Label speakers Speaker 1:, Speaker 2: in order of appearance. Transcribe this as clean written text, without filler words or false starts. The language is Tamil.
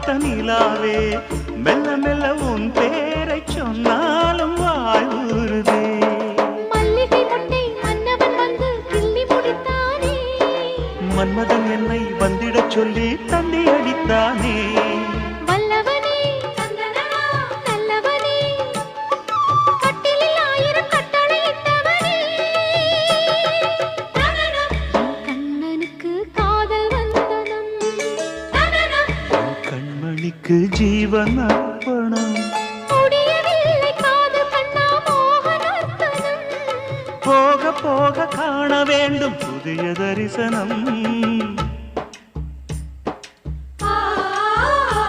Speaker 1: பார்த்த நிலாவே மெல்ல மெல்ல உன் பேரை சொன்னாலும் வாய் ஊறுதே.
Speaker 2: மல்லிகை முட்டை மன்னவன் வந்து கிள்ளி முடித்தானே,
Speaker 1: மன்மதன் என்னை வந்திடச் சொல்லி தந்தி அடித்தானே.
Speaker 2: வல்லவனே நல்லவனே, கட்டிலில் 1000 கட்டளையிட்டவனே, கண்ணனுக்கு காதல் வந்தனம்,
Speaker 1: கண்மணிக்கு ஜீவன் அர்ப்பணம்.
Speaker 2: முடியவில்லை காதல் கண்ணா மோகனர்த்தனம்.
Speaker 1: போக போக காண வேண்டும் புதிய தரிசனம்.